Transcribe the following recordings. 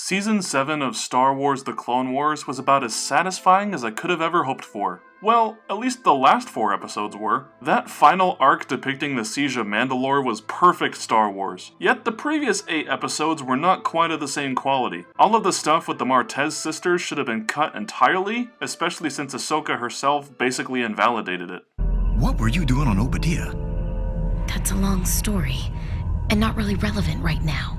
Season 7 of Star Wars The Clone Wars was about as satisfying as I could have ever hoped for. Well, at least the last 4 episodes were. That final arc depicting the Siege of Mandalore was perfect Star Wars. Yet the previous 8 episodes were not quite of the same quality. All of the stuff with the Martez sisters should have been cut entirely, especially since Ahsoka herself basically invalidated it. What were you doing on Obadiah? That's a long story, and not really relevant right now.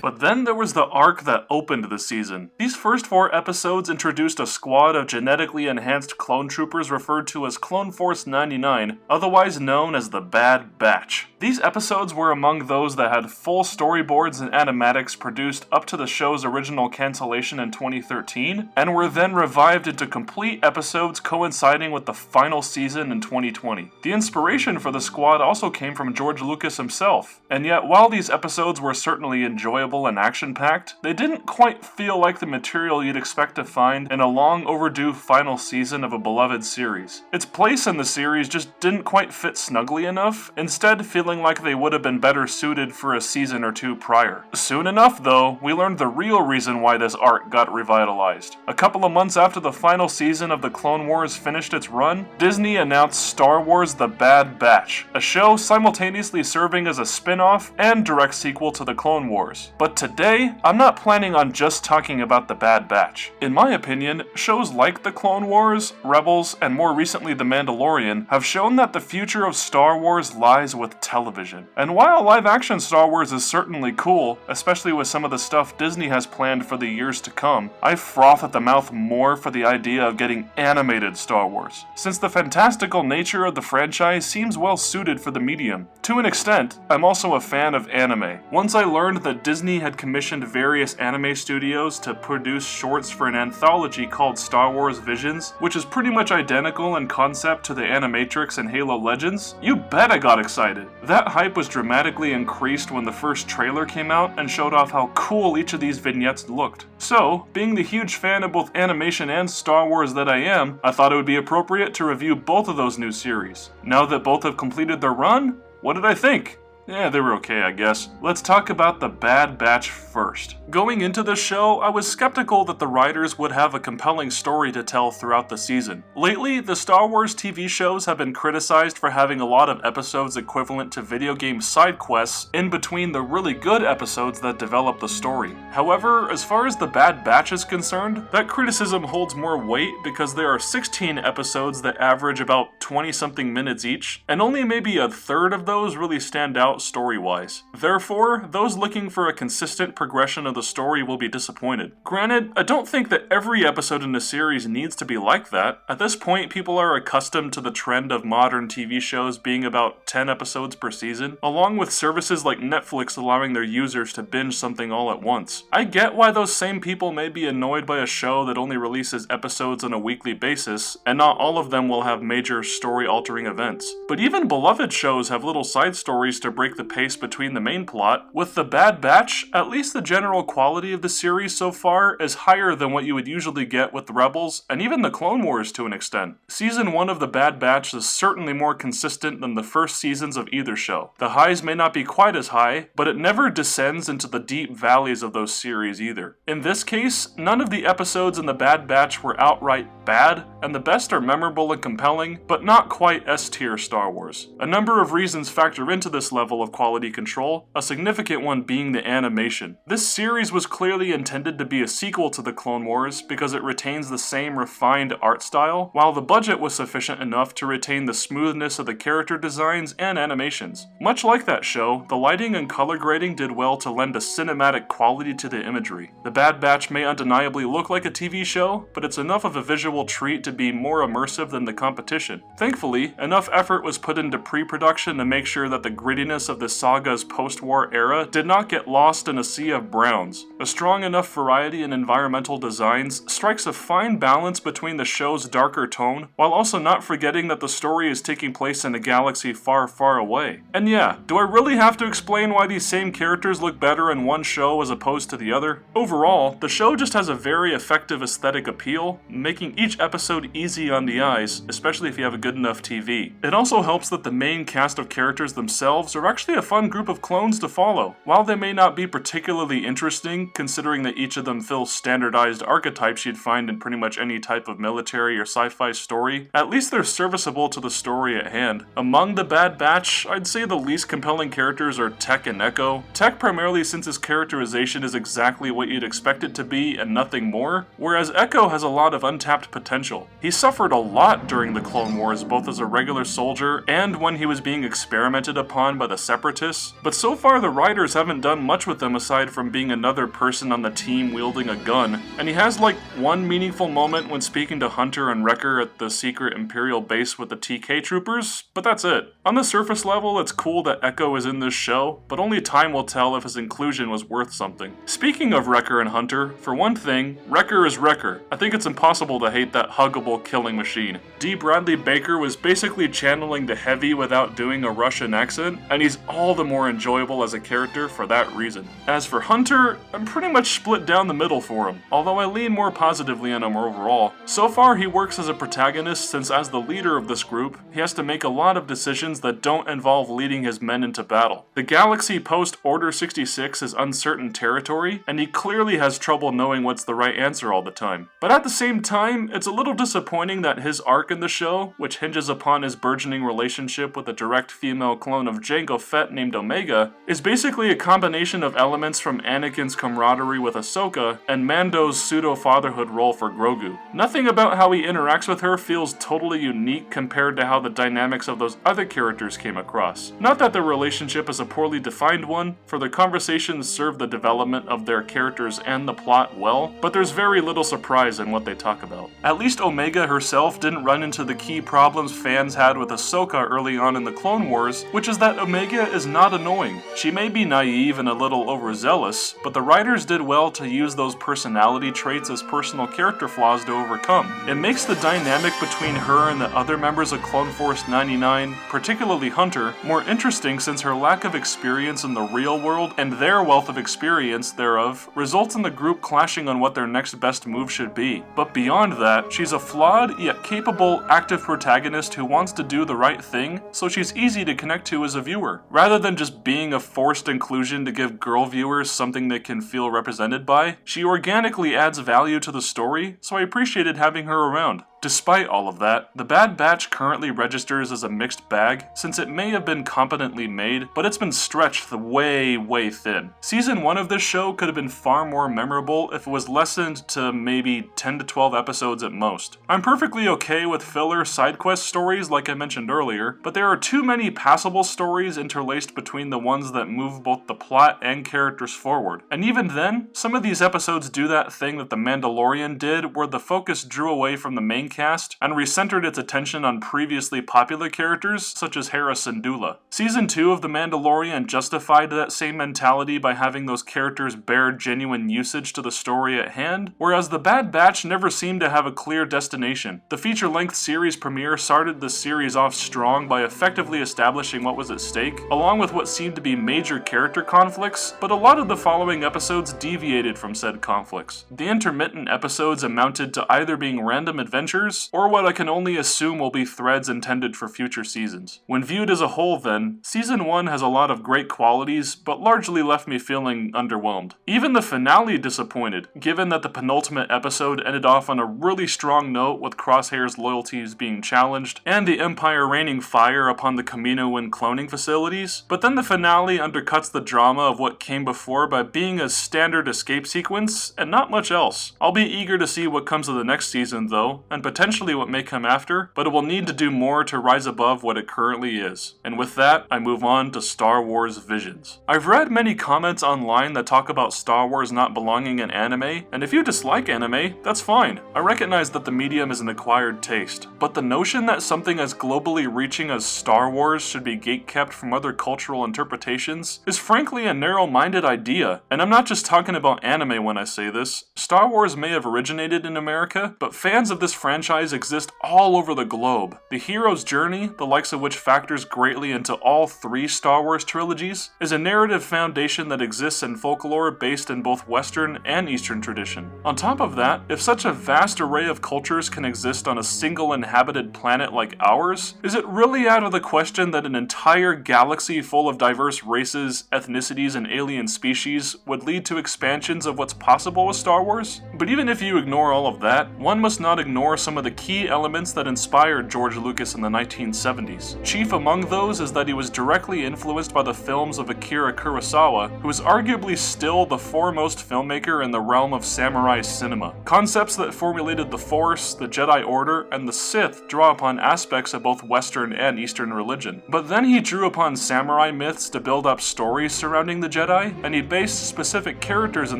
But then there was the arc that opened the season. These first 4 episodes introduced a squad of genetically enhanced clone troopers referred to as Clone Force 99, otherwise known as the Bad Batch. These episodes were among those that had full storyboards and animatics produced up to the show's original cancellation in 2013, and were then revived into complete episodes coinciding with the final season in 2020. The inspiration for the squad also came from George Lucas himself, and yet while these episodes were certainly enjoyable and action-packed, they didn't quite feel like the material you'd expect to find in a long overdue final season of a beloved series. Its place in the series just didn't quite fit snugly enough, instead feeling like they would have been better suited for a season or 2 prior. Soon enough, though, we learned the real reason why this arc got revitalized. A couple of months after the final season of The Clone Wars finished its run, Disney announced Star Wars The Bad Batch, a show simultaneously serving as a spin-off and direct sequel to The Clone Wars. But today, I'm not planning on just talking about The Bad Batch. In my opinion, shows like The Clone Wars, Rebels, and more recently The Mandalorian have shown that the future of Star Wars lies with television. And while live-action Star Wars is certainly cool, especially with some of the stuff Disney has planned for the years to come, I froth at the mouth more for the idea of getting animated Star Wars, since the fantastical nature of the franchise seems well suited for the medium. To an extent, I'm also a fan of anime. Once I learned that Disney had commissioned various anime studios to produce shorts for an anthology called Star Wars Visions, which is pretty much identical in concept to the Animatrix and Halo Legends, you bet I got excited. That hype was dramatically increased when the first trailer came out and showed off how cool each of these vignettes looked. So, being the huge fan of both animation and Star Wars that I am, I thought it would be appropriate to review both of those new series. Now that both have completed their run, what did I think? Yeah, they were okay, I guess. Let's talk about The Bad Batch first. Going into the show, I was skeptical that the writers would have a compelling story to tell throughout the season. Lately, the Star Wars TV shows have been criticized for having a lot of episodes equivalent to video game side quests in between the really good episodes that develop the story. However, as far as The Bad Batch is concerned, that criticism holds more weight because there are 16 episodes that average about 20-something minutes each, and only maybe a third of those really stand out story-wise. Therefore, those looking for a consistent progression of the story will be disappointed. Granted, I don't think that every episode in the series needs to be like that. At this point, people are accustomed to the trend of modern TV shows being about 10 episodes per season, along with services like Netflix allowing their users to binge something all at once. I get why those same people may be annoyed by a show that only releases episodes on a weekly basis, and not all of them will have major story-altering events. But even beloved shows have little side stories to break the pace between the main plot. With The Bad Batch, at least the general quality of the series so far is higher than what you would usually get with Rebels, and even The Clone Wars to an extent. Season 1 of The Bad Batch is certainly more consistent than the first seasons of either show. The highs may not be quite as high, but it never descends into the deep valleys of those series either. In this case, none of the episodes in The Bad Batch were outright bad, and the best are memorable and compelling, but not quite S-tier Star Wars. A number of reasons factor into this level of quality control, a significant one being the animation. This series was clearly intended to be a sequel to The Clone Wars because it retains the same refined art style, while the budget was sufficient enough to retain the smoothness of the character designs and animations. Much like that show, the lighting and color grading did well to lend a cinematic quality to the imagery. The Bad Batch may undeniably look like a TV show, but it's enough of a visual treat to be more immersive than the competition. Thankfully, enough effort was put into pre-production to make sure that the grittiness of the saga's post-war era did not get lost in a sea of browns. A strong enough variety in environmental designs strikes a fine balance between the show's darker tone, while also not forgetting that the story is taking place in a galaxy far, far away. And yeah, do I really have to explain why these same characters look better in one show as opposed to the other? Overall, the show just has a very effective aesthetic appeal, making each episode easy on the eyes, especially if you have a good enough TV. It also helps that the main cast of characters themselves are actually a fun group of clones to follow. While they may not be particularly interesting, considering that each of them fills standardized archetypes you'd find in pretty much any type of military or sci-fi story, at least they're serviceable to the story at hand. Among the Bad Batch, I'd say the least compelling characters are Tech and Echo. Tech primarily since his characterization is exactly what you'd expect it to be and nothing more, whereas Echo has a lot of untapped potential. He suffered a lot during the Clone Wars, both as a regular soldier and when he was being experimented upon by the Separatists, but so far the writers haven't done much with him aside from being another person on the team wielding a gun, and he has like one meaningful moment when speaking to Hunter and Wrecker at the secret Imperial base with the TK troopers, but that's it. On the surface level, it's cool that Echo is in this show, but only time will tell if his inclusion was worth something. Speaking of Wrecker and Hunter, for one thing, Wrecker is Wrecker. I think it's impossible to hate that huggable killing machine. D. Bradley Baker was basically channeling the Heavy without doing a Russian accent, and he's all the more enjoyable as a character for that reason. As for Hunter, I'm pretty much split down the middle for him, although I lean more positively on him overall. So far he works as a protagonist since as the leader of this group, he has to make a lot of decisions that don't involve leading his men into battle. The galaxy post Order 66 is uncertain territory, and he clearly has trouble knowing what's the right answer all the time. But at the same time, it's a little disappointing that his arc in the show, which hinges upon his burgeoning relationship with a direct female clone of Jango Fett named Omega, is basically a combination of elements from Anakin's camaraderie with Ahsoka and Mando's pseudo-fatherhood role for Grogu. Nothing about how he interacts with her feels totally unique compared to how the dynamics of those other characters came across. Not that their relationship is a poorly defined one, for the conversations serve the development of their characters and the plot well, but there's very little surprise in what they talk about. At least Omega herself didn't run into the key problems fans had with Ahsoka early on in the Clone Wars, which is that Omega is not annoying. She may be naive and a little overzealous, but the writers did well to use those personality traits as personal character flaws to overcome. It makes the dynamic between her and the other members of Clone Force 99, particularly Hunter, more interesting since her lack of experience in the real world and their wealth of experience thereof results in the group clashing on what their next best move should be. But beyond that, she's a flawed yet capable, active protagonist who wants to do the right thing, so she's easy to connect to as a viewer. Rather than just being a forced inclusion to give girl viewers something they can feel represented by, she organically adds value to the story, so I appreciated having her around. Despite all of that, the Bad Batch currently registers as a mixed bag, since it may have been competently made, but it's been stretched way thin. Season 1 of this show could have been far more memorable if it was lessened to maybe 10 to 12 episodes at most. I'm perfectly okay with filler side quest stories like I mentioned earlier, but there are too many passable stories interlaced between the ones that move both the plot and characters forward. And even then, some of these episodes do that thing that The Mandalorian did where the focus drew away from the main cast and recentered its attention on previously popular characters such as Hera Syndulla. Season 2 of The Mandalorian justified that same mentality by having those characters bear genuine usage to the story at hand, whereas The Bad Batch never seemed to have a clear destination. The feature-length series premiere started the series off strong by effectively establishing what was at stake, along with what seemed to be major character conflicts, but a lot of the following episodes deviated from said conflicts. The intermittent episodes amounted to either being random adventures or what I can only assume will be threads intended for future seasons. When viewed as a whole then, Season 1 has a lot of great qualities, but largely left me feeling underwhelmed. Even the finale disappointed, given that the penultimate episode ended off on a really strong note with Crosshair's loyalties being challenged, and the Empire raining fire upon the Kaminoan cloning facilities, but then the finale undercuts the drama of what came before by being a standard escape sequence, and not much else. I'll be eager to see what comes of the next season though, and potentially what may come after, but it will need to do more to rise above what it currently is. And with that, I move on to Star Wars Visions. I've read many comments online that talk about Star Wars not belonging in anime, and if you dislike anime, that's fine. I recognize that the medium is an acquired taste, but the notion that something as globally reaching as Star Wars should be gatekept from other cultural interpretations is frankly a narrow-minded idea. And I'm not just talking about anime when I say this. Star Wars may have originated in America, but fans of this franchise exist all over the globe. The hero's journey, the likes of which factors greatly into all 3 Star Wars trilogies, is a narrative foundation that exists in folklore based in both Western and Eastern tradition. On top of that, if such a vast array of cultures can exist on a single inhabited planet like ours, is it really out of the question that an entire galaxy full of diverse races, ethnicities, and alien species would lead to expansions of what's possible with Star Wars? But even if you ignore all of that, one must not ignore some of the key elements that inspired George Lucas in the 1970s. Chief among those is that he was directly influenced by the films of Akira Kurosawa, who is arguably still the foremost filmmaker in the realm of samurai cinema. Concepts that formulated the Force, the Jedi Order, and the Sith draw upon aspects of both Western and Eastern religion. But then he drew upon samurai myths to build up stories surrounding the Jedi, and he based specific characters in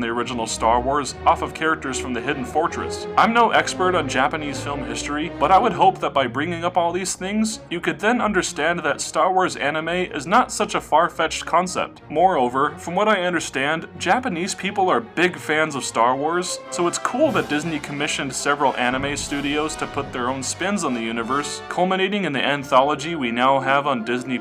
the original Star Wars off of characters from the Hidden Fortress. I'm no expert on Japanese film history, but I would hope that by bringing up all these things, you could then understand that Star Wars anime is not such a far-fetched concept. Moreover, from what I understand, Japanese people are big fans of Star Wars, so it's cool that Disney commissioned several anime studios to put their own spins on the universe, culminating in the anthology we now have on Disney+.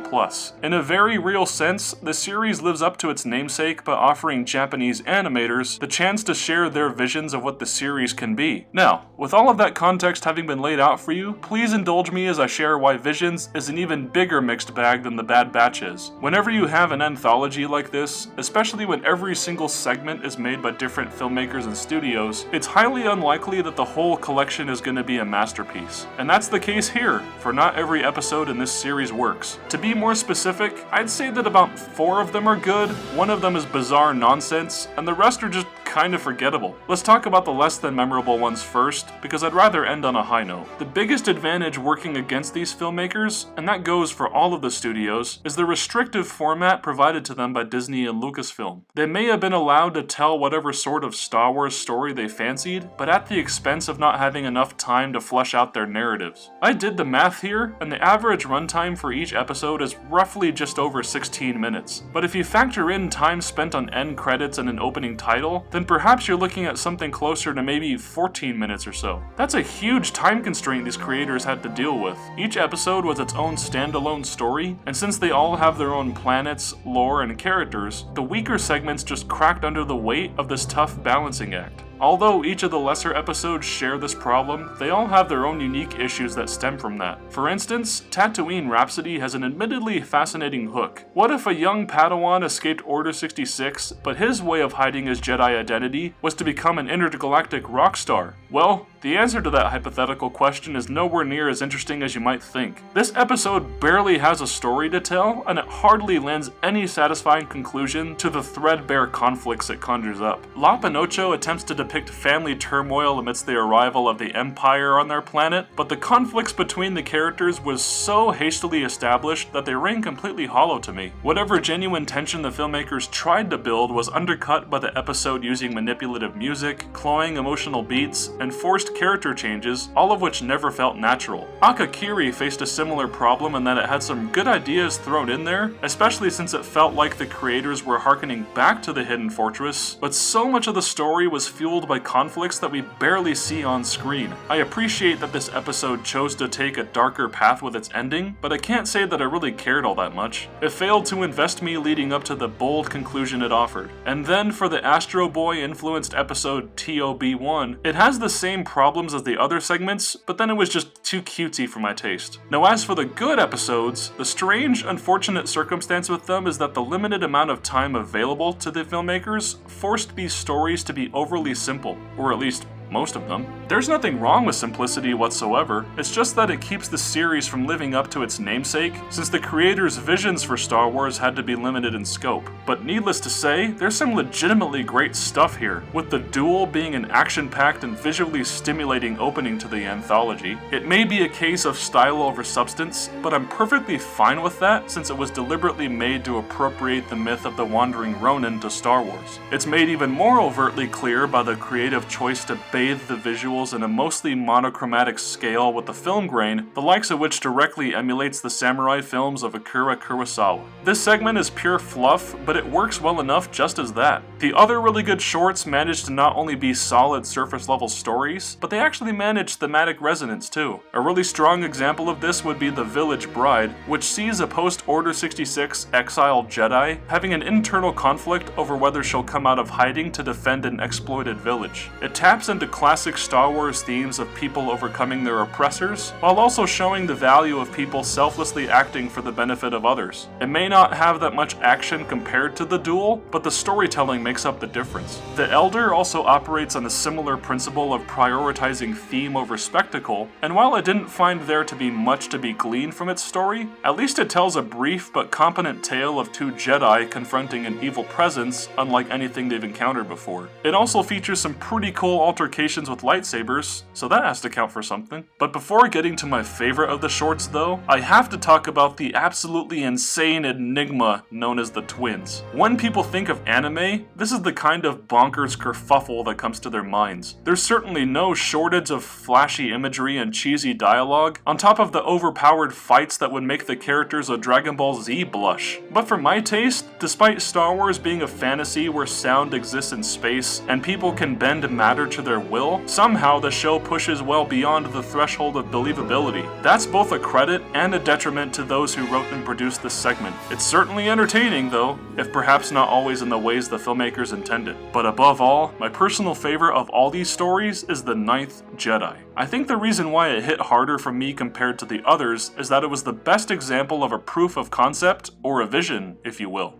In a very real sense, the series lives up to its namesake by offering Japanese animators the chance to share their visions of what the series can be. Now, with all of that context having been laid out for you, please indulge me as I share why Visions is an even bigger mixed bag than The Bad Batch is. Whenever you have an anthology like this, especially when every single segment is made by different filmmakers and studios, it's highly unlikely that the whole collection is going to be a masterpiece. And that's the case here, for not every episode in this series works. To be more specific, I'd say that about 4 of them are good, 1 of them is bizarre nonsense, and the rest are just kind of forgettable. Let's talk about the less than memorable ones first, because I'd rather end on a high note. The biggest advantage working against these filmmakers, and that goes for all of the studios, is the restrictive format provided to them by Disney and Lucasfilm. They may have been allowed to tell whatever sort of Star Wars story they fancied, but at the expense of not having enough time to flesh out their narratives. I did the math here, and the average runtime for each episode is roughly just over 16 minutes. But if you factor in time spent on end credits and an opening title, then perhaps you're looking at something closer to maybe 14 minutes or so. That's a huge time constraint these creators had to deal with. Each episode was its own standalone story, and since they all have their own planets, lore, and characters, the weaker segments just cracked under the weight of this tough balancing act. Although each of the lesser episodes share this problem, they all have their own unique issues that stem from that. For instance, Tatooine Rhapsody has an admittedly fascinating hook. What if a young Padawan escaped Order 66, but his way of hiding his Jedi identity was to become an intergalactic rock star? Well, the answer to that hypothetical question is nowhere near as interesting as you might think. This episode barely has a story to tell, and it hardly lends any satisfying conclusion to the threadbare conflicts it conjures up. La Pinocho attempts to depict family turmoil amidst the arrival of the Empire on their planet, but the conflicts between the characters was so hastily established that they rang completely hollow to me. Whatever genuine tension the filmmakers tried to build was undercut by the episode using manipulative music, cloying emotional beats, and forced character changes, all of which never felt natural. Akakiri faced a similar problem in that it had some good ideas thrown in there, especially since it felt like the creators were harkening back to the Hidden Fortress, but so much of the story was fueled by conflicts that we barely see on screen. I appreciate that this episode chose to take a darker path with its ending, but I can't say that I really cared all that much. It failed to invest me leading up to the bold conclusion it offered. And then for the Astro Boy influenced episode TOB1, it has the same problems as the other segments, but then it was just too cutesy for my taste. Now as for the good episodes, the strange, unfortunate circumstance with them is that the limited amount of time available to the filmmakers forced these stories to be overly simple, or at least most of them. There's nothing wrong with simplicity whatsoever, it's just that it keeps the series from living up to its namesake, since the creators' visions for Star Wars had to be limited in scope. But needless to say, there's some legitimately great stuff here, with the duel being an action-packed and visually stimulating opening to the anthology. It may be a case of style over substance, but I'm perfectly fine with that since it was deliberately made to appropriate the myth of the Wandering Ronin to Star Wars. It's made even more overtly clear by the creative choice to base bathe the visuals in a mostly monochromatic scale with the film grain, the likes of which directly emulates the samurai films of Akira Kurosawa. This segment is pure fluff, but it works well enough just as that. The other really good shorts manage to not only be solid surface level stories, but they actually manage thematic resonance too. A really strong example of this would be The Village Bride, which sees a post-Order 66 exiled Jedi having an internal conflict over whether she'll come out of hiding to defend an exploited village. It taps into classic Star Wars themes of people overcoming their oppressors, while also showing the value of people selflessly acting for the benefit of others. It may not have that much action compared to The Duel, but the storytelling makes up the difference. The Elder also operates on a similar principle of prioritizing theme over spectacle, and while I didn't find there to be much to be gleaned from its story, at least it tells a brief but competent tale of two Jedi confronting an evil presence unlike anything they've encountered before. It also features some pretty cool altercations with lightsabers, so that has to count for something. But before getting to my favorite of the shorts though, I have to talk about the absolutely insane enigma known as the twins. When people think of anime, this is the kind of bonkers kerfuffle that comes to their minds. There's certainly no shortage of flashy imagery and cheesy dialogue, on top of the overpowered fights that would make the characters of Dragon Ball Z blush. But for my taste, despite Star Wars being a fantasy where sound exists in space and people can bend matter to their will, somehow the show pushes well beyond the threshold of believability. That's both a credit and a detriment to those who wrote and produced this segment. It's certainly entertaining though, if perhaps not always in the ways the filmmakers intended. But above all, my personal favorite of all these stories is The Ninth Jedi. I think the reason why it hit harder for me compared to the others is that it was the best example of a proof of concept, or a vision, if you will.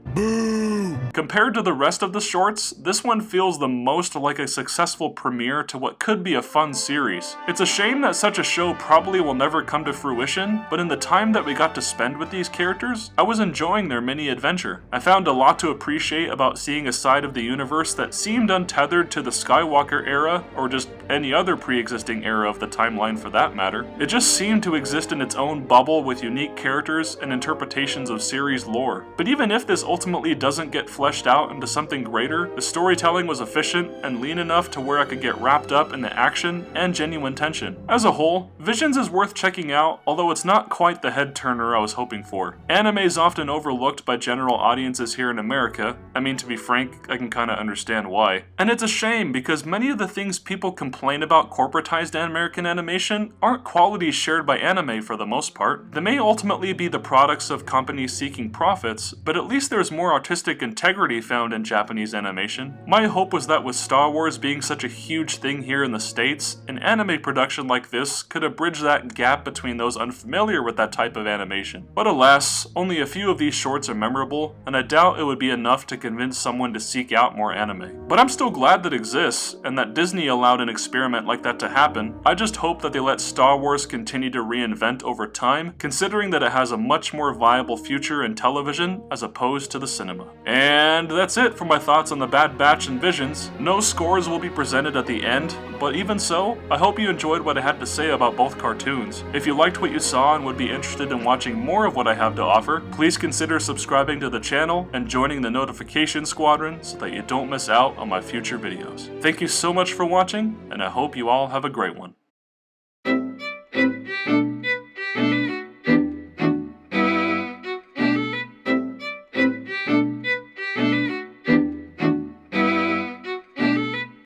Compared to the rest of the shorts, this one feels the most like a successful premiere to what could be a fun series. It's a shame that such a show probably will never come to fruition, but in the time that we got to spend with these characters, I was enjoying their mini adventure. I found a lot to appreciate about seeing a side of the universe that seemed untethered to the Skywalker era, or just any other pre-existing era of the timeline for that matter. It just seemed to exist in its own bubble with unique characters and interpretations of series lore. But even if this ultimately doesn't get fleshed out into something greater, the storytelling was efficient and lean enough to where I could get wrapped up in the action and genuine tension. As a whole, Visions is worth checking out, although it's not quite the head turner I was hoping for. Anime is often overlooked by general audiences here in America. I mean, to be frank, I can kinda understand why. And it's a shame because many of the things people complain about corporatized American animation aren't qualities shared by anime for the most part. They may ultimately be the products of companies seeking profits, but at least there's more artistic integrity found in Japanese animation. My hope was that with Star Wars being such a huge thing here in the States, an anime production like this could abridge that gap between those unfamiliar with that type of animation. But alas, only a few of these shorts are memorable, and I doubt it would be enough to convince someone to seek out more anime. But I'm still glad that it exists, and that Disney allowed an experiment like that to happen. I just hope that they let Star Wars continue to reinvent over time, considering that it has a much more viable future in television as opposed to the cinema. And that's it for my thoughts on The Bad Batch and Visions. No scores will be presented at the end, but even so, I hope you enjoyed what I had to say about both cartoons. If you liked what you saw and would be interested in watching more of what I have to offer, please consider subscribing to the channel and joining the notification squadron so that you don't miss out on my future videos. Thank you so much for watching, and I hope you all have a great one.